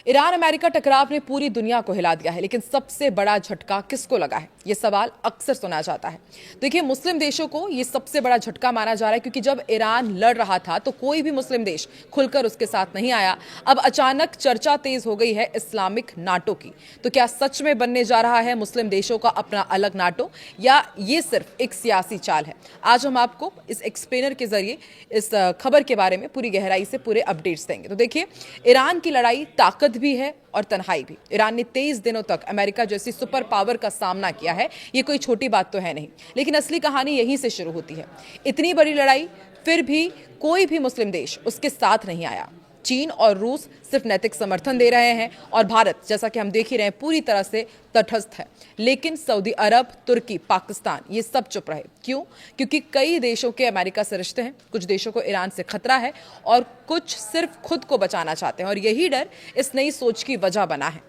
Iran America टकराव ने पूरी दुनिया को हिला दिया है, लेकिन सबसे बड़ा झटका किसको लगा है, यह सवाल अक्सर सुना जाता है। देखिए, मुस्लिम देशों को यह सबसे बड़ा झटका माना जा रहा है, क्योंकि जब ईरान लड़ रहा था तो कोई भी मुस्लिम देश खुलकर उसके साथ नहीं आया। अब अचानक चर्चा तेज हो गई है इस्लामिक नाटो की। तो क्या सच में बनने जा रहा है मुस्लिम देशों का अपना अलग नाटो, या ये सिर्फ एक सियासी चाल है? आज हम आपको इस एक्सप्लेनर के जरिए इस खबर के बारे में पूरी गहराई से पूरे अपडेट्स देंगे। तो देखिए, ईरान की लड़ाई ताकत भी है और तन्हाई भी। ईरान ने 23 दिनों तक अमेरिका जैसी सुपर पावर का सामना किया है। ये कोई छोटी बात तो है नहीं, लेकिन असली कहानी यहीं से शुरू होती है। इतनी बड़ी लड़ाई, फिर भी कोई भी मुस्लिम देश उसके साथ नहीं आया। चीन और रूस सिर्फ नैतिक समर्थन दे रहे हैं, और भारत, जैसा कि हम देख ही रहे हैं, पूरी तरह से तटस्थ है। लेकिन सऊदी अरब, तुर्की, पाकिस्तान, ये सब चुप रहे। क्यों? क्योंकि कई देशों के अमेरिका से रिश्ते हैं, कुछ देशों को ईरान से खतरा है, और कुछ सिर्फ खुद को बचाना चाहते हैं। और यही डर इस नई सोच की वजह बना है,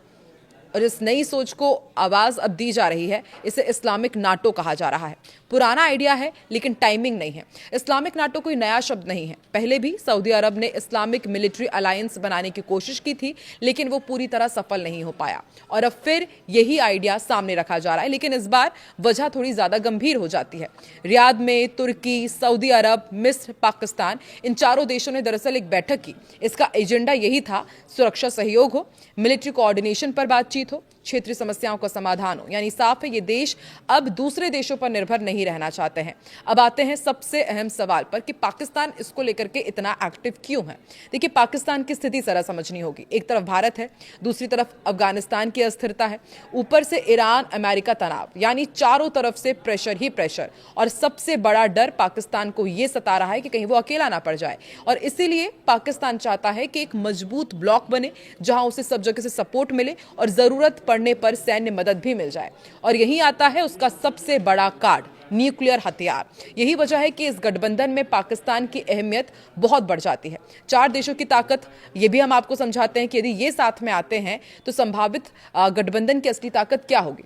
और इस नई सोच को आवाज अब दी जा रही है। इसे इस्लामिक नाटो कहा जा रहा है। पुराना आइडिया है, लेकिन टाइमिंग नहीं है। इस्लामिक नाटो कोई नया शब्द नहीं है। पहले भी सऊदी अरब ने इस्लामिक मिलिट्री अलायंस बनाने की कोशिश की थी, लेकिन वो पूरी तरह सफल नहीं हो पाया। और अब फिर यही आइडिया सामने रखा जा रहा है, लेकिन इस बार वजह थोड़ी ज्यादा गंभीर हो जाती है। रियाद में तुर्की, सऊदी अरब, मिस्र, पाकिस्तान, इन चारों देशों ने दरअसल एक बैठक की। इसका एजेंडा यही था, सुरक्षा सहयोग हो, मिलिट्री कोऑर्डिनेशन पर बातचीत हो, क्षेत्रीय समस्याओं का समाधान हो। यानी साफ है, ये देश अब दूसरे देशों पर निर्भर नहीं रहना चाहते हैं। अब आते हैं सबसे अहम सवाल पर कि पाकिस्तान इसको लेकर के इतना एक्टिव क्यों है। देखिए, पाकिस्तान की स्थिति जरा समझनी होगी। एक तरफ भारत है, दूसरी तरफ अफगानिस्तान की अस्थिरता है, ऊपर से ईरान अमेरिका तनाव, यानी चारों तरफ से प्रेशर ही प्रेशर। और सबसे बड़ा डर पाकिस्तान को यह सता रहा है कि कहीं वो अकेला ना पड़ जाए। और इसीलिए पाकिस्तान चाहता है कि एक मजबूत ब्लॉक बने, जहां उसे सब जगह से सपोर्ट मिले और जरूरत पड़ने पर सैन्य मदद भी मिल जाए। और यही आता है उसका सबसे बड़ा कार्ड, न्यूक्लियर हथियार। यही वजह है कि इस गठबंधन में पाकिस्तान की अहमियत बहुत बढ़ जाती है। 4 देशों की ताकत, ये भी हम आपको समझाते हैं कि यदि ये साथ में आते हैं तो संभावित गठबंधन की असली ताकत क्या होगी।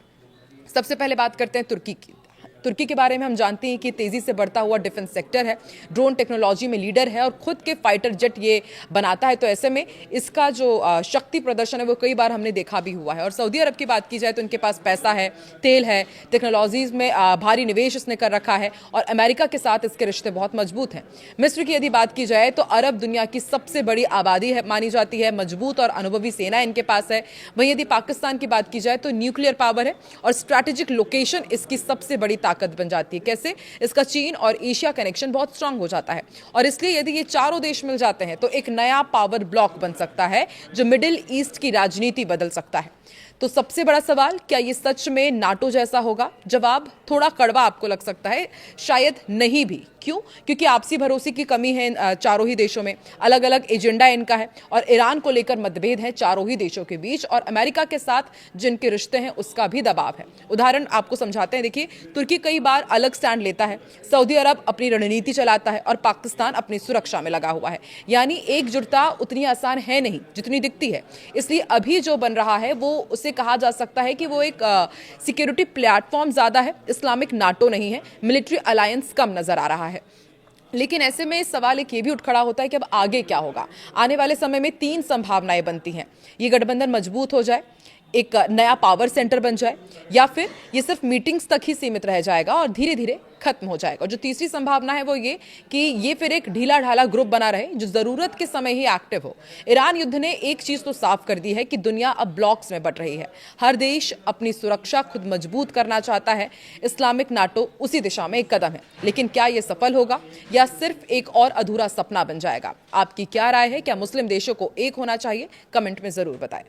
सबसे पहले बात करते हैं तुर्की की। तुर्की के बारे में हम जानते हैं कि तेजी से बढ़ता हुआ डिफेंस सेक्टर है, ड्रोन टेक्नोलॉजी में लीडर है, और खुद के फाइटर जेट ये बनाता है। तो ऐसे में इसका जो शक्ति प्रदर्शन है वो कई बार हमने देखा भी हुआ है। और सऊदी अरब की बात की जाए तो इनके पास पैसा है, तेल है, टेक्नोलॉजीज में भारी निवेश इसने कर रखा है, और अमेरिका के साथ इसके रिश्ते बहुत मजबूत हैं। मिस्र की यदि बात की जाए तो अरब दुनिया की सबसे बड़ी आबादी है मानी जाती है, मजबूत और अनुभवी सेना इनके पास है। वहीं यदि पाकिस्तान की बात की जाए तो न्यूक्लियर पावर है, और स्ट्रैटेजिक लोकेशन इसकी सबसे बड़ी ताकत बन जाती है। कैसे? इसका चीन और एशिया कनेक्शन बहुत स्ट्रांग हो जाता है, और इसलिए यदि ये चारों देश मिल जाते हैं तो एक नया पावर ब्लॉक बन सकता है, जो मिडिल ईस्ट की राजनीति बदल सकता है। तो सबसे बड़ा सवाल, क्या ये सच में नाटो जैसा होगा? जवाब थोड़ा कड़वा आपको लग सकता है, शायद नहीं भी। क्यों? क्योंकि आपसी भरोसे की कमी है इन चारों ही देशों में, अलग अलग एजेंडा इनका है, और ईरान को लेकर मतभेद है चारों ही देशों के बीच, और अमेरिका के साथ जिनके रिश्ते हैं उसका भी दबाव है। उदाहरण आपको समझाते हैं। देखिए, तुर्की कई बार अलग स्टैंड लेता है, सऊदी अरब अपनी रणनीति चलाता है, और पाकिस्तान अपनी सुरक्षा में लगा हुआ है। यानी एकजुटता उतनी आसान है नहीं जितनी दिखती है। इसलिए अभी जो बन रहा है वो उसे कहा जा सकता है कि वो एक सिक्योरिटी प्लेटफॉर्म ज्यादा है, इस्लामिक नाटो नहीं है। मिलिट्री अलायंस कम नजर आ रहा है। लेकिन ऐसे में सवाल एक ये भी उठ खड़ा होता है कि अब आगे क्या होगा। आने वाले समय में 3 संभावनाएं बनती हैं। ये गठबंधन मजबूत हो जाए, एक नया पावर सेंटर बन जाए, या फिर ये सिर्फ मीटिंग्स तक ही सीमित रह जाएगा और धीरे धीरे खत्म हो जाएगा। और जो तीसरी संभावना है वो ये कि ये फिर एक ढीला ढाला ग्रुप बना रहे, जो जरूरत के समय ही एक्टिव हो। ईरान युद्ध ने एक चीज तो साफ कर दी है कि दुनिया अब ब्लॉक्स में बंट रही है। हर देश अपनी सुरक्षा खुद मजबूत करना चाहता है। इस्लामिक नाटो उसी दिशा में एक कदम है, लेकिन क्या ये सफल होगा, या सिर्फ एक और अधूरा सपना बन जाएगा? आपकी क्या राय है? क्या मुस्लिम देशों को एक होना चाहिए? कमेंट में जरूर बताएं।